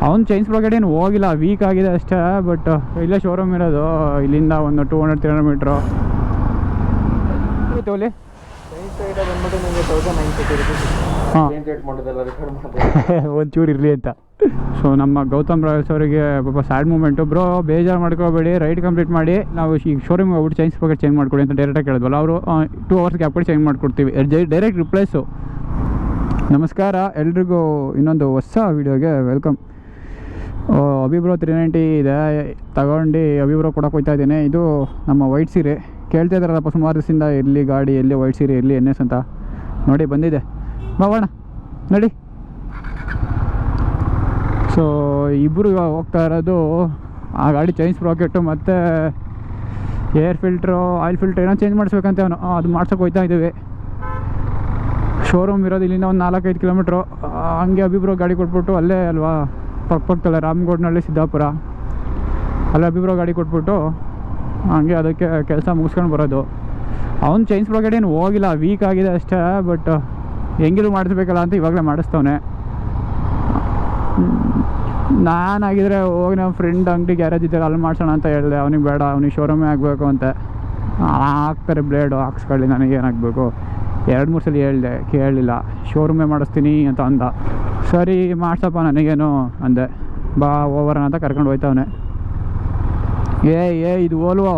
ಅವ್ನು chain sprocket ಏನು ಹೋಗಿಲ್ಲ, ವೀಕ್ ಆಗಿದೆ ಅಷ್ಟೇ. ಬಟ್ ಇಲ್ಲೇ ಶೋರೂಮ್ ಇರೋದು, ಇಲ್ಲಿಂದ ಒಂದು 200-300 ಮೀಟ್ರು. ಓಲಿ ಒಂಚೂರು ಇರಲಿ ಅಂತ. ಸೊ ನಮ್ಮ ಗೌತಮ್ ರಾಯಲ್ಸ್ ಅವರಿಗೆ ಪಾಪ ಸ್ಯಾಡ್ ಮೂಮೆಂಟು. ಬ್ರೋ ಬೇಜಾರು ಮಾಡ್ಕೋಬೇಡಿ, ರೈಡ್ ಕಂಪ್ಲೀಟ್ ಮಾಡಿ ನಾವು ಈಗ ಶೋರೂಮ್ಗೆ ಹೋಗ್ಬಿಟ್ಟು ಚೈನ್ ಸ್ಪ್ರಾಕೆಟ್ ಚೇಂಜ್ ಮಾಡ್ಕೊಡಿ ಅಂತ ಡೈರೆಕ್ಟಾಗಿ ಕೇಳಿದ್ವಲ್ಲ. ಅವರು 2 ಅವರ್ಸ್ ಗ್ಯಾಪ್ ಕೊಟ್ಟು ಚೇಂಜ್ ಮಾಡಿಕೊಡ್ತೀವಿ, ಡೈರೆಕ್ಟ್ ರಿಪ್ಲೇಸು. ನಮಸ್ಕಾರ ಎಲ್ರಿಗೂ, ಇನ್ನೊಂದು ಹೊಸ ವೀಡಿಯೋಗೆ ವೆಲ್ಕಮ್. ಅಭಿಬ್ರೋ 390 ಇದೆ, ತಗೊಂಡು ಅಭಿಬ್ರೋ ಕೊಡೋಕೆ ಹೋಗ್ತಾ ಇದ್ದೀನಿ. ಇದು ನಮ್ಮ ವೈಟ್ ಸೀರೆ ಕೇಳ್ತಾ ಇದ್ದಾರಲ್ಲಪ್ಪ ಸುಮಾರು ದಿವಸದಿಂದ, ಎಲ್ಲಿ ಗಾಡಿ, ಎಲ್ಲಿ ವೈಟ್ ಸೀರೆ, ಎಲ್ಲಿ NS ಅಂತ. ನೋಡಿ ಬಂದಿದೆ, ಬಾವಣ ನೋಡಿ. ಸೊ ಇಬ್ಬರು ಇವಾಗ ಹೋಗ್ತಾ ಇರೋದು ಆ ಗಾಡಿ ಚೈನ್ ಸ್ಪ್ರಾಕೆಟು ಮತ್ತು ಏರ್ ಫಿಲ್ಟ್ರು, ಆಯಿಲ್ ಫಿಲ್ಟ್ರ್ ಏನೋ ಚೇಂಜ್ ಮಾಡಿಸ್ಬೇಕಂತ ಅವನು, ಅದು ಮಾಡ್ಸೋಕೆ ಹೋಗ್ತಾ ಇದ್ದೀವಿ. ಶೋರೂಮ್ ಇರೋದು ಇಲ್ಲಿಂದ ಒಂದು 4-5 ಕಿಲೋಮೀಟ್ರು. ಹಂಗೆ ಅಭಿಬ್ರೋ ಗಾಡಿ ಕೊಟ್ಬಿಟ್ಟು ಅಲ್ಲೇ ಅಲ್ವಾ ಪಕ್ಕದಲ್ಲೇ ರಾಮಗೋಡ್ನಳ್ಳಿ ಸಿದ್ದಾಪುರ, ಅಲ್ಲೇ ಅಭಿಬ್ರೋ ಗಾಡಿ ಕೊಟ್ಬಿಟ್ಟು ಹಂಗೆ ಅದಕ್ಕೆ ಕೆಲಸ ಮುಗಿಸ್ಕೊಂಡು ಬರೋದು. ಅವ್ನು ಚೈನ್ ಸ್ಪ್ರಾಕೆಟ್ ಏನು ಹೋಗಿಲ್ಲ, ವೀಕ್ ಆಗಿದೆ ಅಷ್ಟೇ. ಬಟ್ ಹೆಂಗಿರು ಮಾಡಿಸ್ಬೇಕಲ್ಲ ಅಂತ ಇವಾಗಲೇ ಮಾಡಿಸ್ತವನೆ. ನಾನಾಗಿದ್ದರೆ ಹೋಗಿ ನಮ್ಮ ಫ್ರೆಂಡ್ ಅಂಗಡಿ ಗ್ಯಾರೇಜ್ ಇದ್ದರೆ ಅಲ್ಲಿ ಮಾಡ್ಸೋಣ ಅಂತ ಹೇಳಿದೆ. ಅವನಿಗೆ ಬೇಡ, ಅವನಿಗೆ ಶೋರೂಮೇ ಆಗಬೇಕು ಅಂತ. ಹಾಕ್ತಾರೆ ಬ್ಲೇಡು ಹಾಕ್ಸ್ಕೊಳ್ಳಿ, ನನಗೆ ಏನಾಗಬೇಕು. 2-3 ಸಲ ಹೇಳಿದೆ, ಕೇಳಲಿಲ್ಲ. ಶೋರೂಮೇ ಮಾಡಿಸ್ತೀನಿ ಅಂತ ಅಂದ. ಸರಿ ಮಾಡ್ಸಪ್ಪ ನನಗೇನು ಅಂದೆ. ಬಾ ಓವರನ ಅಂತ ಕರ್ಕೊಂಡು ಹೋಯ್ತವನೆ. ಇದು ಓಲ್ವೋ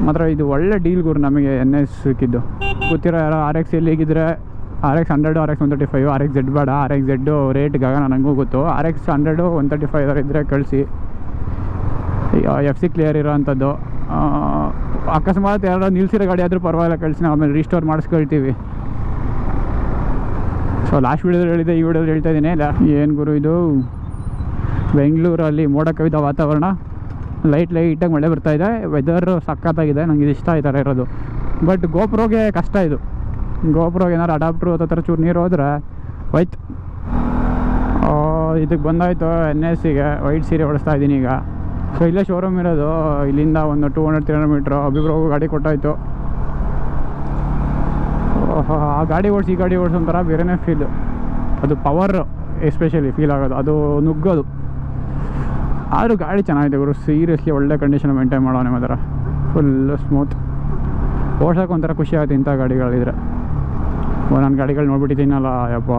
ಮಾತ್ರ, ಇದು ಒಳ್ಳೆ ಡೀಲ್ ಗುರು ನಮಗೆ NS ಸಿಕ್ಕಿದ್ದು. ಗೊತ್ತಿರೋ ಯಾರೋ RX ಎಲ್ಲಿಗಿದ್ರೆ RX 100, RX 135, RX Z ಬೇಡ, RX Z ರೇಟ್ ಗಗನ ನನಗೂ ಗೊತ್ತು. RX 100, 135 ಇದ್ದರೆ ಕಳಿಸಿ. FC ಕ್ಲಿಯರ್ ಇರೋ ಅಂಥದ್ದು. ಅಕಸ್ಮಾತ್ ಯಾರೋ ನಿಲ್ಸಿರೋ ಗಾಡಿ ಆದರೂ ಪರವಾಗಿಲ್ಲ ಕಳಿಸಿ, ನಾವು ಆಮೇಲೆ ರೀಸ್ಟೋರ್ ಮಾಡಿಸ್ಕೊಳ್ತೀವಿ. ಸೊ ಲಾಸ್ಟ್ ವೀಡಿಯೋದಲ್ಲಿ ಹೇಳಿದೆ, ಈ ವಿಡಿಯೋದಲ್ಲಿ ಹೇಳ್ತಾ ಇದ್ದೀನಿ. ಏನು ಗುರು ಇದು, ಬೆಂಗಳೂರಲ್ಲಿ ಮೋಡ ಕವಿದ ವಾತಾವರಣ, ಲೈಟಾಗಿ ಮಳೆ ಬರ್ತಾಯಿದೆ, ವೆದರ್ ಸಖತ್ತಾಗಿದೆ. ನನಗೆ ಇದು ಇಷ್ಟ ಈ ಥರ ಇರೋದು. ಬಟ್ ಗೋಪ್ರೋಗೆ ಕಷ್ಟ ಇದು. ಗೋಪ್ರೋಗೆ ಏನಾರು ಅಡಾಪ್ಟ್ರು ಥರ ಚೂರು ನೀರು ಹೋದರೆ ಹೋಯ್ತು. ಇದಕ್ಕೆ ಬಂದಾಯಿತು NSಗೆ ವೈಟ್ ಸೀರೆ ಹೊಡಿಸ್ತಾ ಇದ್ದೀನಿ ಈಗ. ಸೊ ಇಲ್ಲೇ ಶೋರೂಮ್ ಇರೋದು, ಇಲ್ಲಿಂದ ಒಂದು 200-300 ಮೀಟ್ರು. ಅಭಿಬ್ರೋಗೂ ಗಾಡಿ ಕೊಟ್ಟಾಯಿತು. ಆ ಗಾಡಿ ಓಡಿಸಿ ಈ ಗಾಡಿ ಓಡಿಸೋ ಒಂಥರ ಬೇರೆನೇ ಫೀಲು. ಅದು ಪವರ್ ಎಸ್ಪೆಷಲಿ ಫೀಲ್ ಆಗೋದು, ಅದು ನುಗ್ಗೋದು. ಆದರೂ ಗಾಡಿ ಚೆನ್ನಾಗಿದೆ ಗುರು, ಸೀರಿಯಸ್ಲಿ ಒಳ್ಳೆ ಕಂಡೀಷನ್ ಮೇಂಟೈನ್ ಮಾಡೋನೆ. ಮಾತ್ರ ಫುಲ್ಲು ಸ್ಮೂತ್, ಓಡ್ಸೋಕೆ ಒಂಥರ ಖುಷಿ ಆಗುತ್ತೆ ಇಂಥ ಗಾಡಿಗಳಿದ್ರೆ. ನಾನು ಗಾಡಿಗಳು ನೋಡ್ಬಿಟ್ಟಿದ್ದೀನಲ್ಲ, ಯಪ್ಪ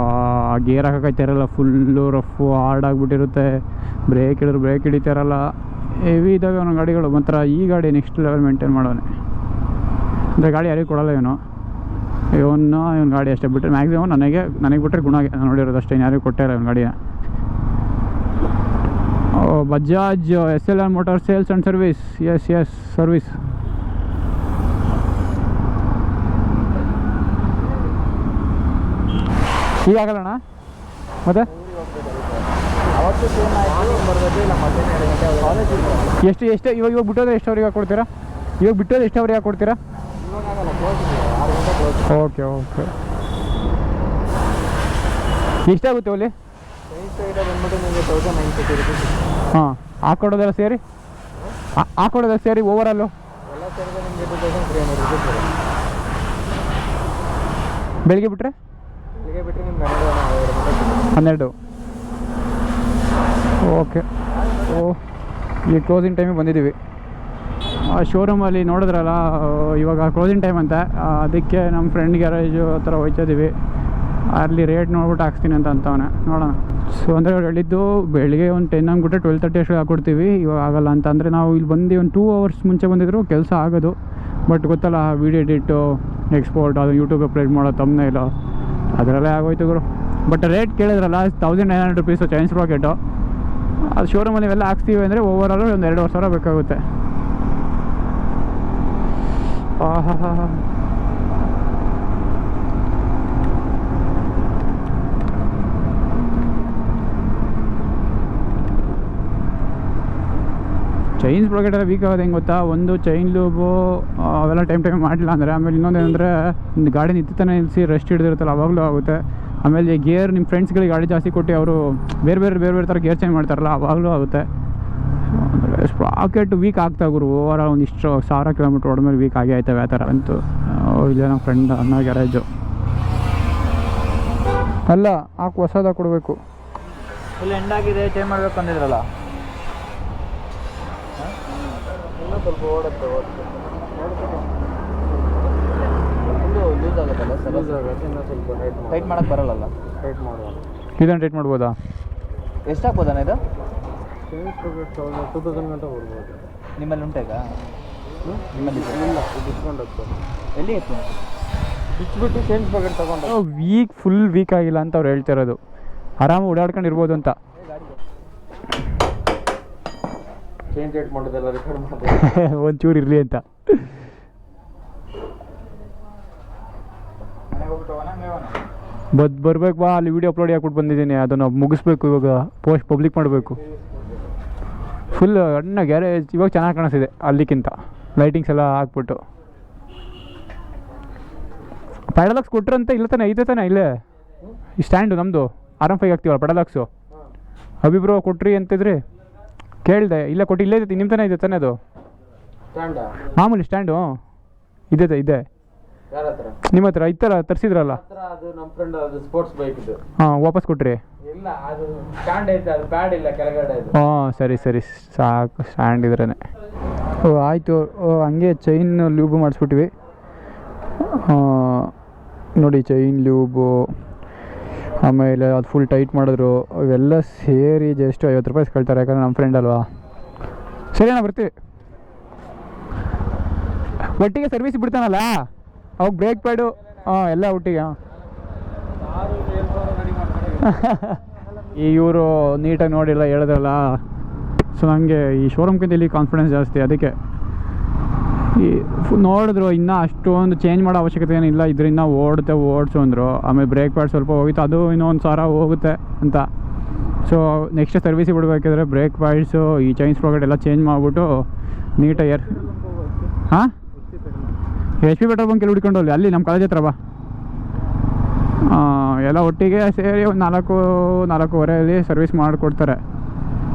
ಗೇರ್ ಹಾಕೋಕೆ ಇರಲ್ಲ, ಫುಲ್ಲು ರಫು ಹಾರ್ಡಾಗಿಬಿಟ್ಟಿರುತ್ತೆ. ಬ್ರೇಕ್ ಹಿಡಿದ್ರು ಬ್ರೇಕ್ ಹಿಡಿತಾರಲ್ಲ, ಹೆವಿ ಇದ್ದಾವೆ ಅವನ ಗಾಡಿಗಳು. ಮಾತ್ರ ಈ ಗಾಡಿ ನೆಕ್ಸ್ಟ್ ಲೆವೆಲ್ ಮೇಂಟೈನ್ ಮಾಡೋನೆ. ಅಂದರೆ ಗಾಡಿ ಯಾರಿಗೂ ಕೊಡಲ್ಲ ಇವನು ಗಾಡಿ ಅಷ್ಟೇ ಬಿಟ್ಟರೆ ಮ್ಯಾಕ್ಸಿಮಮ್ ನನಗೆ ಬಿಟ್ಟರೆ ಗುಣ ನೋಡಿರೋದು ಅಷ್ಟೇ, ಯಾರಿಗೂ ಕೊಟ್ಟೇ ಇಲ್ಲ ಇವನ ಗಾಡಿನ. Bajaj SLR motor sales and service. S service. ಈಗಾಗಲ್ಲಣ್ಣ ಮತ್ತೆ ಎಷ್ಟು ಇವಾಗ ಬಿಟ್ಟೋದ್ರೆ ಎಷ್ಟುವರೆಗೆ ಕೊಡ್ತೀರಾ? ಇವಾಗ ಬಿಟ್ಟೋದ್ರೆ ಎಷ್ಟುವರೆಗೆ ಕೊಡ್ತೀರಾ? ಓಕೆ ಎಷ್ಟಾಗುತ್ತೆ ಅಲ್ಲಿ? ಹಾಂ, ಹಾಕೊಡೋದೆಲ್ಲ ಸೇರಿ ಓವರಾಲು ಬೆಳಿಗ್ಗೆ ಬಿಟ್ಟರೆ 12. ಓಕೆ. ಈಗ ಕ್ಲೋಸಿಂಗ್ ಟೈಮಿಗೆ ಬಂದಿದ್ದೀವಿ. ಶೋರೂಮಲ್ಲಿ ನೋಡಿದ್ರಲ್ಲ, ಇವಾಗ ಕ್ಲೋಸಿಂಗ್ ಟೈಮ್ ಅಂತ, ಅದಕ್ಕೆ ನಮ್ಮ ಫ್ರೆಂಡ್ ಗ್ಯಾರೇಜು ಆ ಥರ ಹೋಗ್ತಾಯಿದ್ದೀವಿ. ಅಲ್ಲಿ ರೇಟ್ ನೋಡ್ಬಿಟ್ಟು ಹಾಕ್ಸ್ತೀನಿ ಅಂತ ಅಂತವನೆ, ನೋಡೋಣ. ಸೊ ಅಂದರೆ ಅವ್ರು ಹೇಳಿದ್ದು ಬೆಳಿಗ್ಗೆ ಒಂದು 10 ಅಂದ್ಬಿಟ್ರೆ 12:30 ಅಷ್ಟು ಹಾಕ್ಕೊಡ್ತೀವಿ. ಇವಾಗ ಆಗಲ್ಲ ಅಂತ ಅಂದರೆ ನಾವು ಇಲ್ಲಿ ಬಂದು ಒಂದು 2 ಅವರ್ಸ್ ಮುಂಚೆ ಬಂದಿದ್ರು ಕೆಲಸ ಆಗೋದು. ಬಟ್ ಗೊತ್ತಲ್ಲ, ವೀಡಿಯೋ ಎಡಿಟು, ಎಕ್ಸ್ಪೋರ್ಟ್, ಅದು ಯೂಟ್ಯೂಬ್ ಅಪ್ಲೋಡ್ ಮಾಡೋ ತಮ್ಮನೇಲು ಅದರಲ್ಲೇ ಆಗೋಯ್ತು ಗುರು. ಬಟ್ ರೇಟ್ ಕೇಳಿದ್ರಲ್ಲ, 1900 ರೂಪೀಸು ಚೈನ್ ಸ್ಪ್ರಾಕೆಟು. ಅದು ಶೋರೂಮಲ್ಲಿ ಇವೆಲ್ಲ ಹಾಕ್ಸ್ತೀವಿ ಅಂದರೆ ಓವರಾಲು ಒಂದು 2,500 ಬೇಕಾಗುತ್ತೆ. ಚೈನ್ ಸ್ಪ್ರಾಕೆಟ್ ಎಲ್ಲ ವೀಕ್ ಆಗೋದು ಹೆಂಗೆ ಗೊತ್ತಾ, ಒಂದು ಚೈನ್ ಲೂಬು ಅವೆಲ್ಲ ಟೈಮ್ ಮಾಡಿಲ್ಲ ಅಂದರೆ, ಆಮೇಲೆ ಇನ್ನೊಂದೇನೆಂದರೆ ಗಾಡಿ ನಿಂತಾನೆ ನಿಲ್ಲಿಸಿ ರೆಸ್ಟ್ ಹಿಡಿದಿರುತ್ತಲ್ಲ ಅವಾಗಲೂ ಆಗುತ್ತೆ. ಆಮೇಲೆ ಗೇರ್ ನಿಮ್ಮ ಫ್ರೆಂಡ್ಸ್ಗಳಿಗೆ ಗಾಡಿ ಜಾಸ್ತಿ ಕೊಟ್ಟು ಅವರು ಬೇರೆ ಥರ ಗೇರ್ ಚೇಂಜ್ ಮಾಡ್ತಾರಲ್ಲ, ಆವಾಗಲೂ ಆಗುತ್ತೆ. ಸ್ಪ್ರಾಕೆಟ್ ವೀಕ್ ಆಗ್ತಾ ಗುರು. ಓವರಾಲ್ ಒಂದಿಷ್ಟು 1000 ಕಿಲೋಮೀಟ್ರ್ ಹೊಡೆದ್ಮೇಲೆ ವೀಕ್ ಆಗೇ ಆಯ್ತವೆ ಆ ಥರ ಅಂತೂ. ಇಲ್ಲೇ ನಮ್ಮ ಫ್ರೆಂಡ್ ಅನ್ನ ಗ್ಯಾರೇಜು. ಅಲ್ಲ ಹಾಕಿ ಹೊಸದ ಕೊಡಬೇಕು. ಫುಲ್ ಎಂಡಾಗಿದೆ, ಚೇಂಜ್ ಮಾಡಬೇಕು ಅಂದಿದ್ರಲ್ಲ. ಸ್ವಲ್ಪ ಓಡುತ್ತೆ ಫುಲ್ಲು ಲೂಸ್ ಆಗುತ್ತಲ್ಲ ಸರ್? ಲೂಸ್ ಆಗುತ್ತೆ, ಇನ್ನೂ ಸ್ವಲ್ಪ ಟೈಟ್ ಮಾಡೋಕ್ಕೆ ಬರಲ್ಲ. ಟೈಟ್ ಮಾಡುವ ಇದನ್ನು ಟೈಟ್ ಮಾಡ್ಬೋದಾ? ಎಷ್ಟಾಗ್ಬೋದಣ್ಣ ಇದು? ಚೇಂಜ್ ಸ್ಪ್ರಾಕೆಟ್ 2000 ಗಂಟೆ ಬರ್ಬೋದು. ನಿಮ್ಮಲ್ಲಿ ಉಂಟೇಗ? ನಿಮ್ಮಲ್ಲಿ ಇಲ್ಲ, ಡಿಸ್ಕೌಂಟ್ ಆಗ್ತದೆ. ಎಲ್ಲಿ ಇತ್ತು? ಬಿಚ್ಚಿಬಿಟ್ಟು ಚೇಂಜ್ ಸ್ಪ್ರಾಕೆಟ್ ತೊಗೊಂಡು ವೀಕ್ ಫುಲ್ ವೀಕ್ ಆಗಿಲ್ಲ ಅಂತ ಅವ್ರು ಹೇಳ್ತಿರೋದು. ಆರಾಮ ಓಡಾಡ್ಕೊಂಡು ಇರ್ಬೋದು ಅಂತ. ಚೇಂಜ್ ರೇಟ್ ಮಾಡೋದೆಲ್ಲ ರೆಕಾರ್ಡ್ ಮಾಡೋದು ಒಂಚೂರು ಇರಲಿ ಅಂತ. ಬರ್ಬೇಕು ಬಾ, ಅಲ್ಲಿ ವೀಡಿಯೋ ಅಪ್ಲೋಡ್ ಹಾಕ್ಬಿಟ್ಟು ಬಂದಿದ್ದೀನಿ. ಅದನ್ನು ಮುಗಿಸ್ಬೇಕು ಇವಾಗ, ಪೋಸ್ಟ್ ಪಬ್ಲಿಕ್ ಮಾಡಬೇಕು. ಫುಲ್ ಅಣ್ಣ ಗ್ಯಾರೇಜ್ ಇವಾಗ ಚೆನ್ನಾಗಿ ಕಾಣಿಸ್ತಿದೆ ಅಲ್ಲಿಗಿಂತ, ಲೈಟಿಂಗ್ಸ್ ಎಲ್ಲ ಹಾಕ್ಬಿಟ್ಟು. ಪೆಡಲಾಕ್ಸ್ ಕೊಟ್ರಂತೆ ಇಲ್ಲ ತಾನೆ? ಐತೆ ತಾನೆ ಇಲ್ಲೇ ಈ ಸ್ಟ್ಯಾಂಡು ನಮ್ಮದು R15 ಆಗ್ತೀವಲ್ಲ ಪೆಡಲಾಕ್ಸು, ಅಭಿಬ್ರೋ ಕೊಟ್ರಿ ಅಂತಿದ್ರಿ, ಕೇಳಿದೆ. ಇಲ್ಲ ಕೊಟ್ಟು ಇಲ್ಲೇ ಐತೆ, ನಿಮ್ಮ ತಾನೇ ಇದೆ ತಾನೆ ಅದು ಮಾಮೂಲಿ ಸ್ಟ್ಯಾಂಡು? ಇದೆ ನಿಮ್ಮ ಹತ್ರ ಇತ್ತಲ್ಲ, ತರಿಸಿದ್ರಲ್ಲ? ಅದು ನಮ್ಮ ಫ್ರೆಂಡ್, ಅದು ಸ್ಪೋರ್ಟ್ಸ್ ಬೈಕ್ ಇದು. ಹಾಂ, ವಾಪಸ್ ಕೊಟ್ರಿ? ಇಲ್ಲ, ಅದು ಸ್ಟ್ಯಾಂಡ್ ಐತೆ, ಅದು ಪ್ಯಾಡ್ ಇಲ್ಲ ಕೆಳಗಡೆ. ಹಾಂ ಸರಿ ಸಾಕು, ಸ್ಟ್ಯಾಂಡ್ ಇದ್ರೇ. ಓ ಆಯಿತು. ಹಂಗೆ ಚೈನ್ ಲೂಬು ಮಾಡಿಸ್ಬಿಟ್ವಿ ನೋಡಿ, ಚೈನ್ ಲೂಬು, ಆಮೇಲೆ ಅದು ಫುಲ್ ಟೈಟ್ ಮಾಡಿದ್ರು. ಅವೆಲ್ಲ ಸೇರಿ ಜಸ್ಟ್ 50 ರೂಪಾಯಿ ಕೇಳ್ತಾರೆ, ಯಾಕಂದರೆ ನಮ್ಮ ಫ್ರೆಂಡ್ ಅಲ್ವಾ. ಸರಿ ಅಣ್ಣ, ಬರ್ತೀವಿ. ಒಟ್ಟಿಗೆ ಸರ್ವಿಸ್ ಬಿಡ್ತಾನಲ್ಲ ಅವಾಗ ಬ್ರೇಕ್ ಪ್ಯಾಡು ಎಲ್ಲ ಒಟ್ಟಿಗೆ. ಈ ಇವರು ನೀಟಾಗಿ ನೋಡಿಲ್ಲ ಹೇಳಿದ್ರಲ್ಲ, ಸೊ ನನಗೆ ಈ ಶೋರೂಮ್ಗಿಂತ ಇಲ್ಲಿ ಕಾನ್ಫಿಡೆನ್ಸ್ ಜಾಸ್ತಿ. ಅದಕ್ಕೆ ಈ ನೋಡಿದ್ರು ಇನ್ನೂ ಅಷ್ಟೊಂದು ಚೇಂಜ್ ಮಾಡೋ ಅವಶ್ಯಕತೆ ಏನಿಲ್ಲ, ಇದರಿಂದ ಓಡಿಸು ಅಂದರು. ಆಮೇಲೆ ಬ್ರೇಕ್ ಪ್ಯಾಡ್ ಸ್ವಲ್ಪ ಹೋಗಿತ್ತು, ಅದು ಇನ್ನೊಂದು 1000 ಹೋಗುತ್ತೆ ಅಂತ. ಸೊ ನೆಕ್ಸ್ಟ್ ಸರ್ವಿಸಿಗೆ ಬಿಡಬೇಕಿದ್ರೆ ಬ್ರೇಕ್ ಪ್ಯಾಡ್ಸು, ಈ ಚೈನ್ ಸ್ಪ್ರಾಕೆಟ್ ಎಲ್ಲ ಚೇಂಜ್ ಮಾಡಿಬಿಟ್ಟು ನೀಟಾಗಿ ಹಾಂ HP ಪೆಟ್ರೋಲ್ ಬಂಕ್ ಎಲ್ಲ ಹುಡ್ಕೊಂಡು ಅಲ್ಲಿ ನಮ್ಮ ಕಾಲೇಜ್ ಹತ್ರ ಬಾ. ಎಲ್ಲ ಒಟ್ಟಿಗೆ ಸೇರಿ ಒಂದು 4-4:30 ಸರ್ವಿಸ್ ಮಾಡಿಕೊಡ್ತಾರೆ.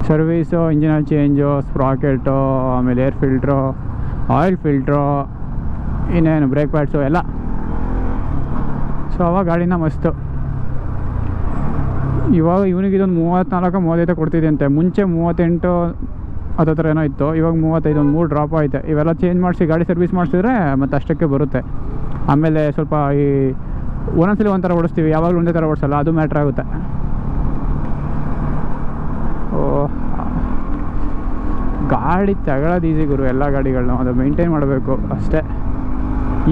ಸರ್ವೀಸು, ಇಂಜಿನ್ ಆಯಿಲ್ ಚೇಂಜು, ಸ್ಪ್ರಾಕೆಟು, ಆಮೇಲೆ ಏರ್ ಫಿಲ್ಟ್ರು, ಆಯಿಲ್ ಫಿಲ್ಟ್ರು, ಇನ್ನೇನು ಬ್ರೇಕ್ ಪ್ಯಾಡ್ಸು ಎಲ್ಲ. ಸೊ ಅವಾಗ ಗಾಡಿನ ಮಸ್ತು. ಇವಾಗ ಇವನಿಗೆ ಇದೊಂದು 34-35 ಕೊಡ್ತಿದೆ ಅಂತೆ. ಮುಂಚೆ 38 ಹತ್ರ ಏನೋ ಇತ್ತು, ಇವಾಗ 35, ಒಂದು 3 ಡ್ರಾಪ್ ಐತೆ. ಇವೆಲ್ಲ ಚೇಂಜ್ ಮಾಡಿಸಿ ಗಾಡಿ ಸರ್ವಿಸ್ ಮಾಡಿಸಿದ್ರೆ ಮತ್ತು ಅಷ್ಟಕ್ಕೆ ಬರುತ್ತೆ. ಆಮೇಲೆ ಸ್ವಲ್ಪ ಈ ಒಂದೊಂದ್ಸಲಿ ಒಂಥರ ಓಡಿಸ್ತೀವಿ, ಯಾವಾಗಲೂ ಒಂದೇ ಥರ ಓಡಿಸಲ್ಲ, ಅದು ಮ್ಯಾಟ್ರ್ ಆಗುತ್ತೆ. ಗಾಡಿ ತಗೊಳ್ಳೋದು ಈಸಿ ಗುರು, ಎಲ್ಲ ಗಾಡಿಗಳನ್ನ ಅದು ಮೇಂಟೈನ್ ಮಾಡಬೇಕು ಅಷ್ಟೇ.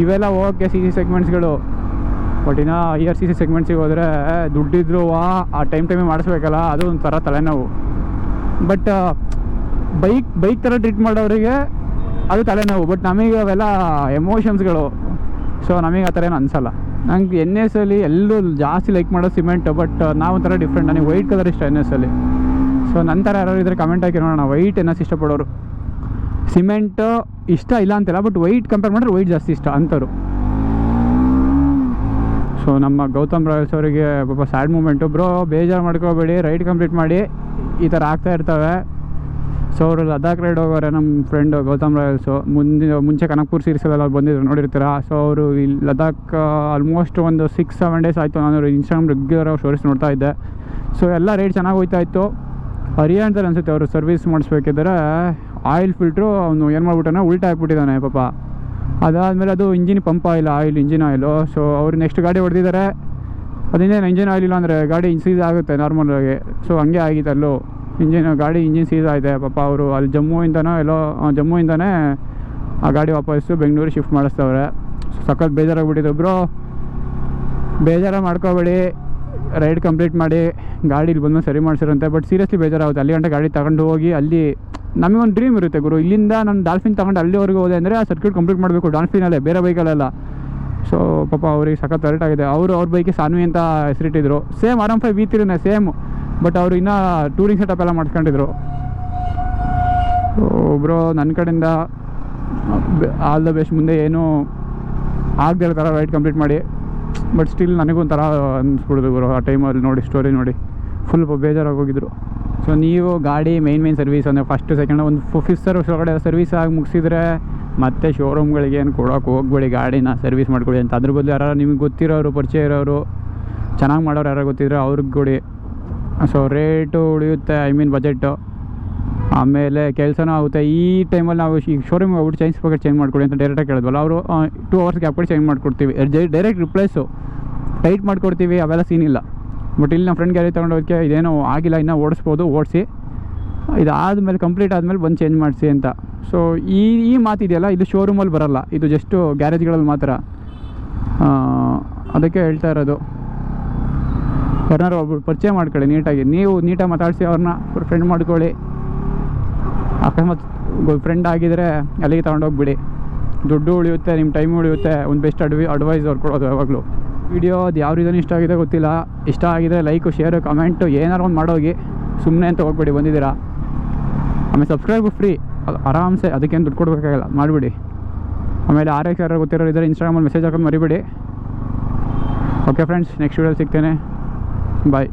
ಇವೆಲ್ಲ ಓಕೆ CC ಸೆಗ್ಮೆಂಟ್ಸ್ಗಳು, ಬಟ್ ಇನ್ನು IR CC ಸೆಗ್ಮೆಂಟ್ಸಿಗೆ ಹೋದರೆ ದುಡ್ಡಿದ್ರು ಆ ಟೈಮಿಗೆ ಮಾಡಿಸ್ಬೇಕಲ್ಲ, ಅದು ಒಂಥರ ತಲೆನೋವು. ಬಟ್ ಬೈಕ್ ಥರ ಟ್ರೀಟ್ ಮಾಡೋರಿಗೆ ಅದು ತಲೆನೋವು. ಬಟ್ ನಮಗೆ ಅವೆಲ್ಲ ಎಮೋಷನ್ಸ್ಗಳು, ಸೊ ನಮಗೆ ಆ ಥರ ಏನು ಅನಿಸಲ್ಲ. ನಂಗೆ NS ಅಲ್ಲಿ ಎಲ್ಲೂ ಜಾಸ್ತಿ ಲೈಕ್ ಮಾಡೋದು ಸಿಮೆಂಟ್, ಬಟ್ ನಾವು ಒಂಥರ ಡಿಫ್ರೆಂಟ್. ನನಗೆ ವೈಟ್ ಕಲರ್ ಇಷ್ಟ NS ಅಲ್ಲಿ. ಸೊ ನಂತರ ಯಾರು ಇದ್ದರೆ ಕಮೆಂಟ್ ಹಾಕಿ ನೋಡೋಣ, ವೈಟ್ NS ಇಷ್ಟಪಡೋರು. ಸಿಮೆಂಟು ಇಷ್ಟ ಇಲ್ಲ ಅಂತಿಲ್ಲ, ಬಟ್ ವೈಟ್ ಕಂಪೇರ್ ಮಾಡಿದ್ರೆ ವೈಟ್ ಜಾಸ್ತಿ ಇಷ್ಟ ಅಂಥವ್ರು. ಸೊ ನಮ್ಮ ಗೌತಮ್ ರಾಯಲ್ಸ್ ಅವರಿಗೆ ಪಾಪ ಸ್ಯಾಡ್ ಮೂಮೆಂಟು. ಬ್ರೋ ಬೇಜಾರು ಮಾಡ್ಕೋಬೇಡಿ, ರೈಡ್ ಕಂಪ್ಲೀಟ್ ಮಾಡಿ, ಈ ಥರ ಆಗ್ತಾ ಇರ್ತವೆ. ಸೊ ಅವರು ಲದಾಖ್ ರೈಡ್ ಹೋಗೋರೆ ನಮ್ಮ ಫ್ರೆಂಡು ಗೌತಮ್ ರಾಯಲ್ಸು. ಮುಂಚೆ ಕನಕ್ಪುರ್ ಸೀರೀಸಲ್ಲೆಲ್ಲ ಬಂದಿದ್ರು, ನೋಡಿರ್ತೀರ. ಸೊ ಅವರು ಈ ಲದಾಖ್ ಆಲ್ಮೋಸ್ಟ್ ಒಂದು 6-7 ಡೇಸ್ ಆಯಿತು. ನಾನು ಇನ್ಸ್ಟಾಗ್ರಾಮ್ ರೆಗ್ಯುಲರ್ ಸ್ಟೋರೀಸ್ ನೋಡ್ತಾ ಇದ್ದೆ. ಸೊ ಎಲ್ಲ ರೈಡ್ ಚೆನ್ನಾಗಿ ಹೋಗ್ತಾ ಇತ್ತು. ಹರಿಯಾಣದಲ್ಲಿ ಅನಿಸುತ್ತೆ ಅವರು ಸರ್ವಿಸ್ ಮಾಡಿಸ್ಬೇಕಿದ್ರೆ ಆಯಿಲ್ ಫಿಲ್ಟ್ರು ಅವನು ಏನು ಮಾಡ್ಬಿಟ್ಟಾನೆ, ಉಲ್ಟಾ ಹಾಕ್ಬಿಟ್ಟಿದ್ದಾನೆ ಪಾಪ. ಅದಾದಮೇಲೆ ಅದು engine pump oil engine oil. So ಅವ್ರು ನೆಕ್ಸ್ಟ್ ಗಾಡಿ ಹೊಡೆದಿದ್ದಾರೆ, ಅದೇನು ಇಂಜಿನ್ ಆಯಿಲ್ ಇಲ್ಲ ಅಂದರೆ ಗಾಡಿ ಸೀಸ್ ಆಗುತ್ತೆ ನಾರ್ಮಲಾಗಿ. ಸೊ ಹಂಗೆ ಆಗಿತ್ತು ಅಲ್ಲೂ, ಗಾಡಿ ಇಂಜಿನ್ ಸೀಸ್ ಆಗಿದೆ ಪಾಪ. ಅವರು ಅಲ್ಲಿ ಜಮ್ಮುಯಿಂದನೇ ಆ ಗಾಡಿ ವಾಪಸ್ಸು ಬೆಂಗಳೂರಿಗೆ ಶಿಫ್ಟ್ ಮಾಡಿಸ್ತವ್ರೆ. ಸಖತ್ ಬೇಜಾರಾಗ್ಬಿಟ್ಟಿದ್ರು. ಬ್ರೋ ಬೇಜಾರ ಮಾಡ್ಕೋಬೇಡಿ, ರೈಡ್ ಕಂಪ್ಲೀಟ್ ಮಾಡಿ ಗಾಡಿ ಇಲ್ಲಿ ಬಂದು ಸರಿ ಮಾಡಿಸಿರಂತೆ. ಬಟ್ ಸೀರಿಯಸ್ಲಿ ಬೇಜಾರಾಗುತ್ತೆ. ಅಲ್ಲಿ ಗಂಟೆ ಗಾಡಿ ತಗೊಂಡು ಹೋಗಿ ಅಲ್ಲಿ ನಮಗೊಂದು ಡ್ರೀಮ್ ಇರುತ್ತೆ ಗುರು, ಇಲ್ಲಿಂದ ನಾನು ಡಾಲ್ಫಿನ್ ತಗೊಂಡು ಅಲ್ಲಿವರೆಗೂ ಹೋದೆ ಅಂದರೆ ಆ ಸರ್ಕ್ಯೂಟ್ ಕಂಪ್ಲೀಟ್ ಮಾಡಬೇಕು ಡಾಲ್ಫಿನಲ್ಲೇ, ಬೇರೆ ಬೈಕಲ್ಲೆಲ್ಲ. ಸೊ ಪಾಪ ಅವ್ರಿಗೆ ಸಖತ್ ಅರ್ಟ್ ಆಗಿದೆ. ಅವ್ರ ಬೈಕಿಗೆ ಸಾನ್ವಿ ಅಂತ ಹೆಸರಿಟ್ಟಿದ್ರು. ಸೇಮ್ R15 V3ನೇ ಸೇಮ್, ಬಟ್ ಅವರು ಇನ್ನೂ ಟೂರಿಂಗ್ ಸೆಟಪ್ ಎಲ್ಲ ಮಾಡ್ಕೊಂಡಿದ್ರು. ಬ್ರೋ ನನ್ನ ಕಡೆಯಿಂದ ಆಲ್ ದ ಬೆಸ್ಟ್. ಮುಂದೆ ಏನೂ ಆಗದೆ ಇರೋ ಥರ ರೈಡ್ ಕಂಪ್ಲೀಟ್ ಮಾಡಿ. ಬಟ್ ಸ್ಟಿಲ್ ನನಗೊಂಥರ ಅನಿಸ್ಬಿಡೋದು ಗುರು ಆ ಟೈಮಲ್ಲಿ ನೋಡಿ, ಸ್ಟೋರಿ ನೋಡಿ ಫುಲ್ ಬೇಜಾರಾಗೋಗಿದ್ರು. ಸೊ ನೀವು ಗಾಡಿ ಮೇನ್ ಸರ್ವಿಸ್ ಅಂದರೆ ಫಸ್ಟ್ ಸೆಕೆಂಡ್ ಒಂದು 5th ಒಳಗಡೆ ಸರ್ವಿಸ್ ಆಗಿ ಮುಗಿಸಿದ್ರೆ ಮತ್ತೆ ಶೋರೂಮ್ಗಳಿಗೆ ಏನು ಕೊಡೋಕೆ ಹೋಗ್ಬೇಡಿ, ಗಾಡಿನ ಸರ್ವಿಸ್ ಮಾಡ್ಕೊಳ್ಳಿ ಅಂತ. ಅದ್ರ ಬದಲು ಯಾರು ನಿಮಗೆ ಗೊತ್ತಿರೋರು, ಪರಿಚಯ ಇರೋರು ಚೆನ್ನಾಗಿ ಮಾಡೋರು ಯಾರು ಗೊತ್ತಿದ್ರೆ ಅವ್ರಿಗೆ ಕೊಡಿ. ಸೊ ರೇಟು ಉಳಿಯುತ್ತೆ, ಐ ಮೀನ್ ಬಜೆಟು, ಆಮೇಲೆ ಕೆಲಸನೂ ಆಗುತ್ತೆ. ಈ ಟೈಮಲ್ಲಿ ನಾವು ಈಗ ಶೋರೂಮ್ಗೆ ಹೋಗ್ಬಿಟ್ಟು ಚೈನ್ ಸ್ಪಾಕೆಟ್ ಚೇಂಜ್ ಮಾಡ್ಕೊಡಿ ಅಂತ ಡೈರೆಕ್ಟಾಗಿ ಕೇಳಿದ್ವಲ್ಲ, ಅವರು 2 hours ಗ್ಯಾಪ್ ಕೊಟ್ಟು ಚೇಂಜ್ ಮಾಡಿಕೊಡ್ತೀವಿ. ಡೈರೆಕ್ಟ್ ರಿಪ್ಲೇಸು ಟೈಟ್ ಮಾಡಿಕೊಡ್ತೀವಿ, ಅವೆಲ್ಲ ಸೀನಿಲ್ಲ. ಬಟ್ ಇಲ್ಲಿ ನಮ್ಮ ಫ್ರೆಂಡ್ ಗಾಡಿ ತೊಗೊಂಡೋದಕ್ಕೆ ಇದೇನೋ ಆಗಿಲ್ಲ, ಇನ್ನೂ ಓಡಿಸ್ಬೋದು, ಓಡಿಸಿ ಇದಾದಮೇಲೆ ಕಂಪ್ಲೀಟ್ ಆದಮೇಲೆ ಬಂದು ಚೇಂಜ್ ಮಾಡಿಸಿ ಅಂತ. ಸೊ ಈ ಮಾತಿದೆಯಲ್ಲ, ಇದು ಶೋರೂಮಲ್ಲಿ ಬರೋಲ್ಲ, ಇದು ಜಸ್ಟು ಗ್ಯಾರೇಜ್ಗಳಲ್ಲಿ ಮಾತ್ರ. ಅದಕ್ಕೆ ಹೇಳ್ತಾ ಇರೋದು, ಯಾರನ್ನಾರು ಒಬ್ರು ಪರಿಚಯ ಮಾಡ್ಕೊಳ್ಳಿ ನೀಟಾಗಿ. ನೀವು ನೀಟಾಗಿ ಮಾತಾಡಿಸಿ ಅವ್ರನ್ನ ಫ್ರೆಂಡ್ ಮಾಡ್ಕೊಳ್ಳಿ. ಅಕಸ್ಮಾತ್ ಫ್ರೆಂಡ್ ಆಗಿದರೆ ಅಲ್ಲಿಗೆ ತೊಗೊಂಡೋಗ್ಬಿಡಿ. ದುಡ್ಡು ಉಳಿಯುತ್ತೆ, ನಿಮ್ಮ ಟೈಮ್ ಉಳಿಯುತ್ತೆ. ಒಂದು ಬೆಸ್ಟ್ ಅಡ್ವೈಸ್ ಅವ್ರು ಕೊಡೋದು ಯಾವಾಗಲೂ. ವಿಡಿಯೋ ಅದು ಯಾವ ರೀತಿಯೂ ಇಷ್ಟ ಆಗಿದೆ ಗೊತ್ತಿಲ್ಲ. ಇಷ್ಟ ಆಗಿದರೆ ಲೈಕು, ಶೇರು, ಕಮೆಂಟು ಏನಾರು ಒಂದು ಮಾಡೋಗಿ. ಸುಮ್ಮನೆ ಅಂತ ಹೋಗ್ಬಿಡಿ, ಬಂದಿದ್ದೀರಾ. ಆಮೇಲೆ ಸಬ್ಸ್ಕ್ರೈಬ್ ಫ್ರೀ, ಅದು ಆರಾಮ್ಸೆ, ಅದಕ್ಕೇನು ದುಡ್ಡು ಕೊಡಬೇಕಾಗಿಲ್ಲ, ಮಾಡಿಬಿಡಿ. ಆಮೇಲೆ RX ಯಾರು ಗೊತ್ತಿರೋರು ಇದ್ದರೆ ಇನ್ಸ್ಟಾಗ್ರಾಮಲ್ಲಿ ಮೆಸೇಜ್ ಹಾಕೊಂಡು ಮರಿಬೇಡಿ. ಓಕೆ ಫ್ರೆಂಡ್ಸ್, ನೆಕ್ಸ್ಟ್ ವೀಡಿಯೋಲಿ ಸಿಗ್ತೇನೆ. ಬಾಯ್.